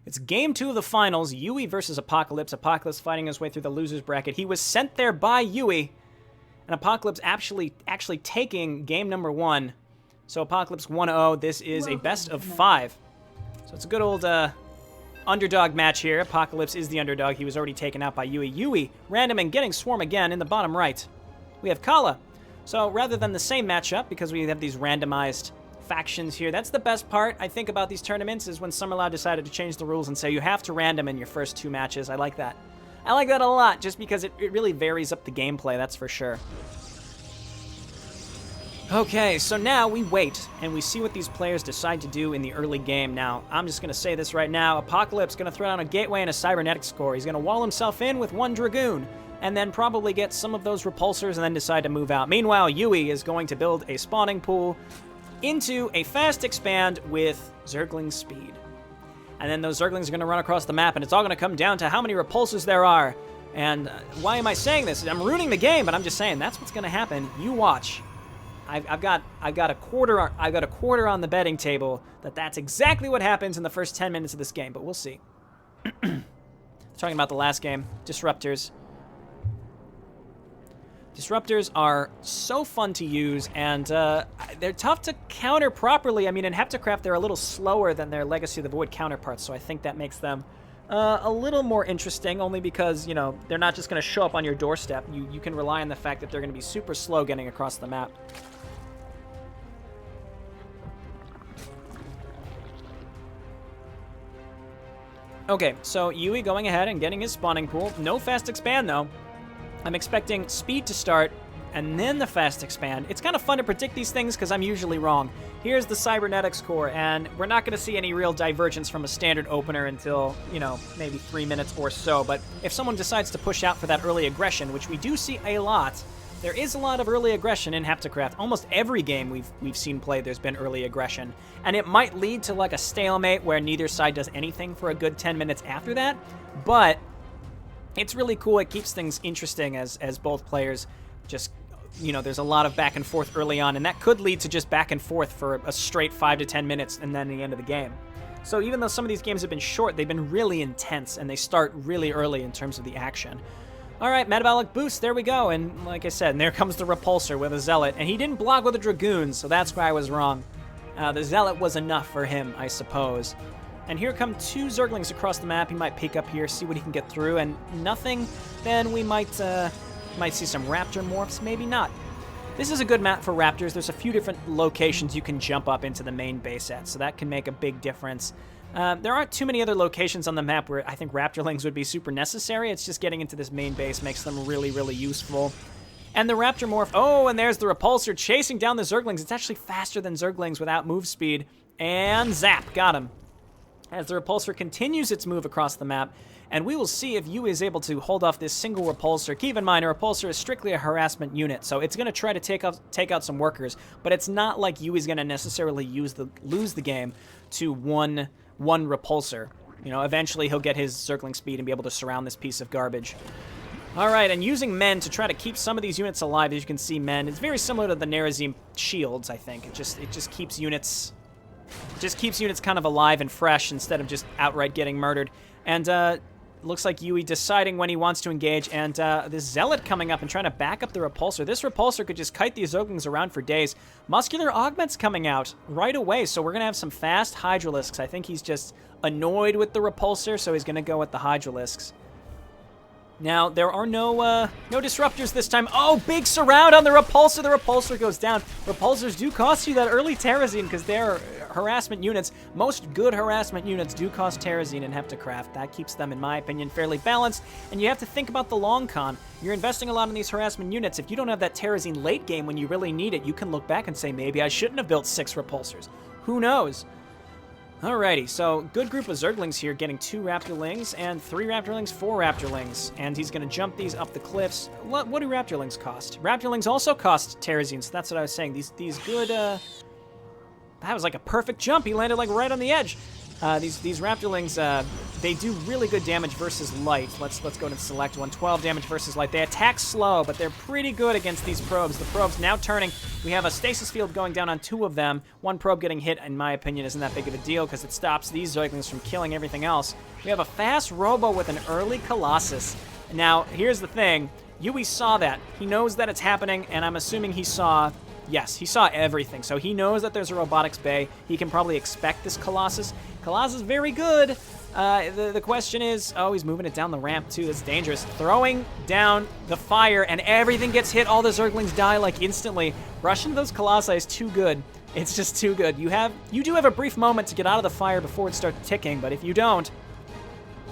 It's game 2 of the finals, YueY versus Apocalypse. Apocalypse fighting his way through the loser's bracket. He was sent there by YueY, and Apocalypse actually taking game number 1. So Apocalypse 1-0. This is a best of 5. So it's a good old underdog match here. Apocalypse is the underdog. He was already taken out by YueY. YueY, random and getting swarm again in the bottom right. We have Kala. So rather than the same matchup, because we have these randomized factions here, that's the best part, I think, about these tournaments, is when Summerloud decided to change the rules and say you have to random in your first 2 matches. I like that. I like that a lot, just because it really varies up the gameplay, that's for sure. Okay, so now we wait, and we see what these players decide to do in the early game. Now, I'm just going to say this right now. Apocalypse going to throw down a gateway and a cybernetics core. He's going to wall himself in with 1 Dragoon, and then probably get some of those repulsors and then decide to move out. Meanwhile, YueY is going to build a spawning pool into a fast expand with Zergling speed. And then those Zerglings are going to run across the map, and it's all going to come down to how many repulsors there are. And why am I saying this? I'm ruining the game, but I'm just saying that's what's going to happen. You watch. I've got a quarter on the betting table that's exactly what happens in the first 10 minutes of this game, but we'll see. Talking about the last game, Disruptors. Disruptors are so fun to use, and they're tough to counter properly. I mean, in HeptaCraft, they're a little slower than their Legacy of the Void counterparts, so I think that makes them a little more interesting, only because, you know, they're not just going to show up on your doorstep. You can rely on the fact that they're going to be super slow getting across the map. Okay, so YueY going ahead and getting his spawning pool. No fast expand, though. I'm expecting speed to start, and then the fast expand. It's kind of fun to predict these things because I'm usually wrong. Here's the cybernetics core, and we're not going to see any real divergence from a standard opener until, you know, maybe 3 minutes or so. But if someone decides to push out for that early aggression, which we do see a lot, there is a lot of early aggression in HeptaCraft. Almost every game we've seen played, there's been early aggression. And it might lead to like a stalemate where neither side does anything for a good 10 minutes after that. But it's really cool. It keeps things interesting as both players just, you know, there's a lot of back and forth early on. And that could lead to just back and forth for a straight 5 to 10 minutes and then the end of the game. So even though some of these games have been short, they've been really intense and they start really early in terms of the action. All right, metabolic boost, there we go. And like I said, and there comes the repulsor with a zealot. And he didn't block with a dragoon, so that's why I was wrong. The zealot was enough for him, I suppose. And here come 2 Zerglings across the map. He might peek up here, see what he can get through, and nothing. Then we might see some raptor morphs, maybe not. This is a good map for raptors. There's a few different locations you can jump up into the main base at, so that can make a big difference. There aren't too many other locations on the map where I think raptorlings would be super necessary. It's just getting into this main base makes them really, really useful. And the raptor morph, oh, and there's the repulsor chasing down the Zerglings. It's actually faster than Zerglings without move speed. And zap, got him. As the repulsor continues its move across the map, and we will see if YueY is able to hold off this single repulsor. Keep in mind, a repulsor is strictly a harassment unit, so it's going to try to take out some workers, but it's not like YueY's going to necessarily lose the game to one repulsor. You know, eventually he'll get his Zergling speed and be able to surround this piece of garbage. All right, and using men to try to keep some of these units alive, as you can see, men, it's very similar to the Nerazim shields, I think. It just keeps units... just keeps units kind of alive and fresh instead of just outright getting murdered. And looks like YueY deciding when he wants to engage, and this Zealot coming up and trying to back up the Repulsor. This Repulsor could just kite these Zerglings around for days. Muscular Augment's coming out right away, so we're going to have some fast Hydralisks. I think he's just annoyed with the Repulsor, so he's going to go with the Hydralisks. Now, there are no Disruptors this time. Oh, big surround on the Repulsor. The Repulsor goes down. Repulsors do cost you that early Terrazine because they're harassment units. Most good harassment units do cost Terrazine in HeptaCraft. That keeps them, in my opinion, fairly balanced. And you have to think about the long con. You're investing a lot in these harassment units. If you don't have that Terrazine late game when you really need it, you can look back and say, maybe I shouldn't have built 6 Repulsors. Who knows? Alrighty, so good group of Zerglings here, getting 2 Raptorlings and 3 Raptorlings, 4 Raptorlings. And he's going to jump these up the cliffs. What do Raptorlings cost? Raptorlings also cost Terrazine, so that's what I was saying. These good, that was like a perfect jump. He landed like right on the edge. These Raptorlings, they do really good damage versus light. Let's go to select one. 12 damage versus light. They attack slow, but they're pretty good against these probes. The probes now turning. We have a stasis field going down on 2 of them. One probe getting hit, in my opinion, isn't that big of a deal because it stops these Zerglings from killing everything else. We have a fast Robo with an early Colossus. Now, here's the thing. YueY saw that. He knows that it's happening, and I'm assuming he saw... Yes, he saw everything, so he knows that there's a robotics bay. He can probably expect this Colossus. Colossus is very good. The question is, oh, he's moving it down the ramp too. That's dangerous. Throwing down the fire, and everything gets hit. All the Zerglings die like instantly. Rushing those Colossi is too good. It's just too good. You do have a brief moment to get out of the fire before it starts ticking, but if you don't,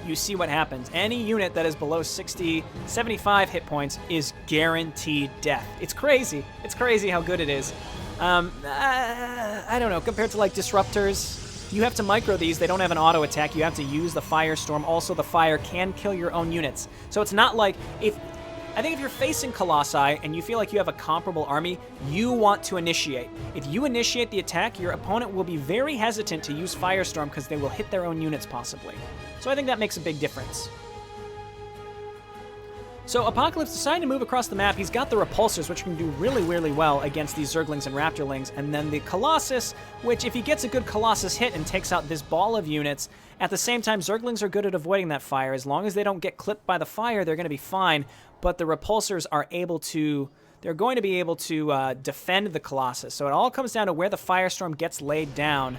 you see what happens. Any unit that is below 60, 75 hit points is guaranteed death. It's crazy. It's crazy how good it is. I don't know, compared to like Disruptors, you have to micro these. They don't have an auto attack. You have to use the Firestorm. Also, the fire can kill your own units. So it's not like I think if you're facing Colossi and you feel like you have a comparable army, you want to initiate. If you initiate the attack, your opponent will be very hesitant to use Firestorm because they will hit their own units possibly. So I think that makes a big difference. So Apocalypse decided to move across the map. He's got the Repulsors, which can do really, really well against these Zerglings and Raptorlings. And then the Colossus, which if he gets a good Colossus hit and takes out this ball of units, at the same time, Zerglings are good at avoiding that fire. As long as they don't get clipped by the fire, they're going to be fine. But the Repulsors are able to... They're going to be able to defend the Colossus. So it all comes down to where the Firestorm gets laid down.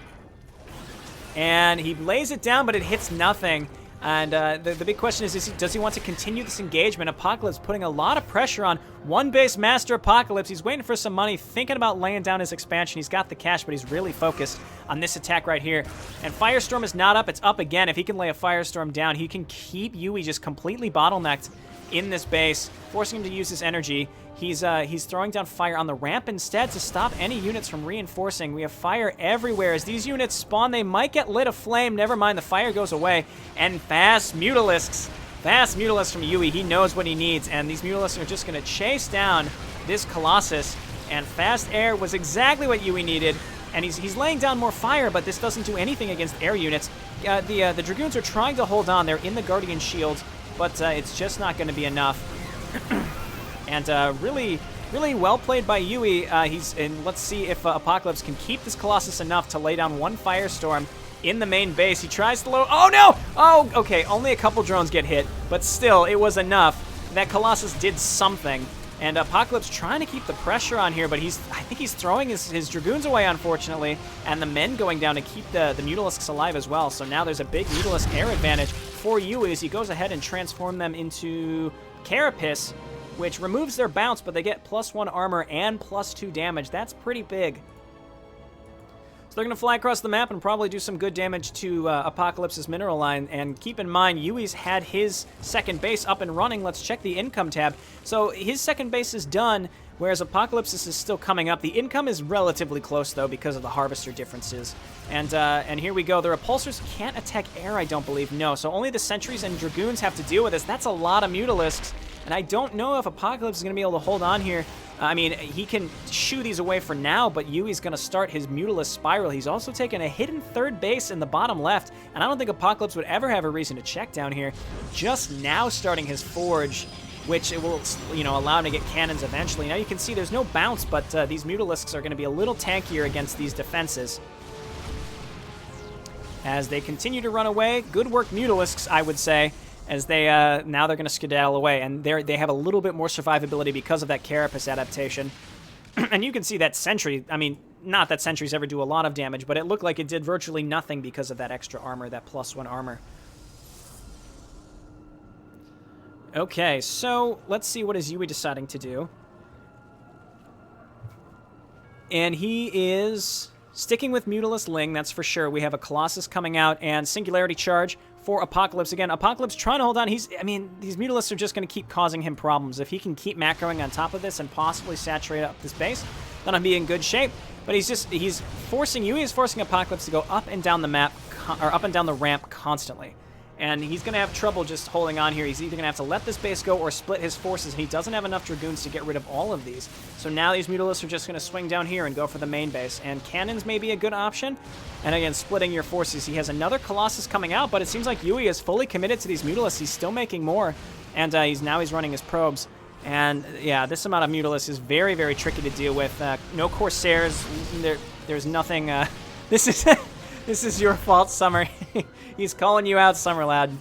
And he lays it down, but it hits nothing. And the big question is does he want to continue this engagement? Apocalypse putting a lot of pressure on one base master Apocalypse. He's waiting for some money, thinking about laying down his expansion. He's got the cash, but he's really focused on this attack right here. And Firestorm is not up. It's up again. If he can lay a Firestorm down, he can keep YueY just completely bottlenecked in this base, forcing him to use his energy. He's throwing down fire on the ramp instead to stop any units from reinforcing. We have fire everywhere. As these units spawn, they might get lit aflame. Never mind, the fire goes away. And fast Mutalisks. Fast Mutalisks from YueY. He knows what he needs, and these Mutalisks are just going to chase down this Colossus. And fast air was exactly what YueY needed. And he's laying down more fire, but this doesn't do anything against air units. The Dragoons are trying to hold on. They're in the Guardian Shield, but it's just not going to be enough. And really, really well played by YueY. And let's see if Apocalypse can keep this Colossus enough to lay down one Firestorm in the main base. He tries to load. Oh, no! Oh, okay. Only a couple drones get hit, but still, it was enough. That Colossus did something. And Apocalypse trying to keep the pressure on here, but I think he's throwing his Dragoons away, unfortunately, and the men going down to keep the Mutalisks alive as well. So now there's a big Mutalisk air advantage for YueY as he goes ahead and transform them into Carapace, which removes their bounce, but they get +1 armor and +2 damage. That's pretty big. So they're going to fly across the map and probably do some good damage to Apocalypse's mineral line. And keep in mind, YueY's had his second base up and running. Let's check the income tab. So his second base is done, whereas Apocalypse's is still coming up. The income is relatively close, though, because of the harvester differences. And here we go. The Repulsors can't attack air, I don't believe. No, so only the Sentries and Dragoons have to deal with this. That's a lot of Mutalisks. And I don't know if Apocalypse is going to be able to hold on here. I mean, he can shoo these away for now, but YueY's going to start his Mutalisk spiral. He's also taken a hidden third base in the bottom left, and I don't think Apocalypse would ever have a reason to check down here. Just now starting his forge, which it will, allow him to get cannons eventually. Now you can see there's no bounce, but these Mutalisks are going to be a little tankier against these defenses. As they continue to run away, good work Mutalisks, I would say. As they now they're going to skedaddle away, and they have a little bit more survivability because of that Carapace adaptation. And you can see that Sentry, I mean, not that Sentries ever do a lot of damage, but it looked like it did virtually nothing because of that extra armor, that +1 armor. Okay, so let's see what is YueY deciding to do. And he is sticking with Mutalisk Ling, that's for sure. We have a Colossus coming out, and Singularity Charge for Apocalypse. Again, Apocalypse trying to hold on. These Mutalisks are just going to keep causing him problems. If he can keep macroing on top of this and possibly saturate up this base, then I'll be in good shape. But YueY is forcing Apocalypse to go up and down the map, or up and down the ramp constantly. And he's going to have trouble just holding on here. He's either going to have to let this base go or split his forces. He doesn't have enough Dragoons to get rid of all of these. So now these Mutalisks are just going to swing down here and go for the main base. And cannons may be a good option. And again, splitting your forces. He has another Colossus coming out, but it seems like YueY is fully committed to these Mutalisks. He's still making more. And now he's running his probes. And yeah, this amount of Mutalisks is very, very tricky to deal with. No Corsairs. There's nothing. This is your fault, Summer. He's calling you out, Summer Lad.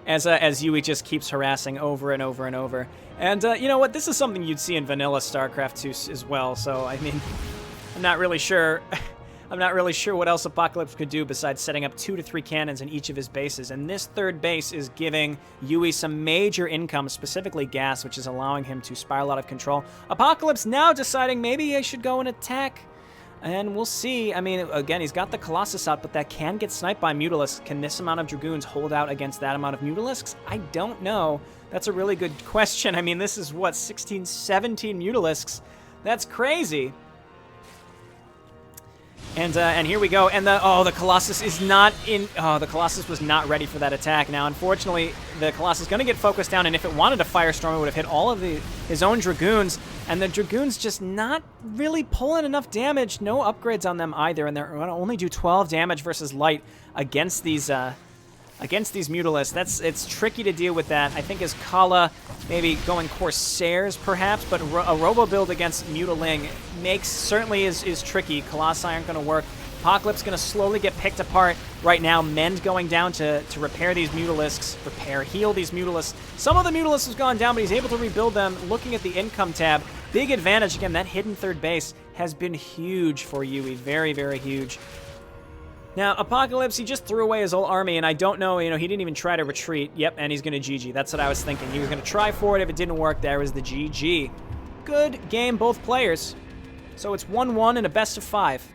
As YueY just keeps harassing over and over and over. And you know what? This is something you'd see in vanilla StarCraft 2 as well. So I mean, I'm not really sure. I'm not really sure what else Apocalyspe could do besides setting up 2 to 3 cannons in each of his bases. And this third base is giving YueY some major income, specifically gas, which is allowing him to spiral out of control. Apocalyspe now deciding maybe I should go and attack. And we'll see. I mean, again, he's got the Colossus out, but that can get sniped by Mutalisks. Can this amount of Dragoons hold out against that amount of Mutalisks? I don't know. That's a really good question. I mean, this is, what, 16, 17 Mutalisks? That's crazy. And here we go. And the Colossus is not in. Oh, the Colossus was not ready for that attack. Now, unfortunately, the Colossus is going to get focused down, and if it wanted to firestorm, it would have hit all of his own Dragoons. And the Dragoons just not really pulling enough damage. No upgrades on them either, and they're going to only do 12 damage versus light against these Mutalisks. It's tricky to deal with that. I think as Kala maybe going Corsairs perhaps, but a Robo build against Mutaling certainly is tricky. Colossi aren't going to work. Apocalypse going to slowly get picked apart right now. Mend going down to repair these Mutalisks. Heal these Mutalisks. Some of the Mutalisks have gone down, but he's able to rebuild them. Looking at the income tab, big advantage. Again, that hidden third base has been huge for YueY. Very, very huge. Now, Apocalyspe, he just threw away his whole army, and I don't know, he didn't even try to retreat. Yep, and he's going to GG. That's what I was thinking. He was going to try for it. If it didn't work, there was the GG. Good game, both players. So it's 1-1 and a best of 5.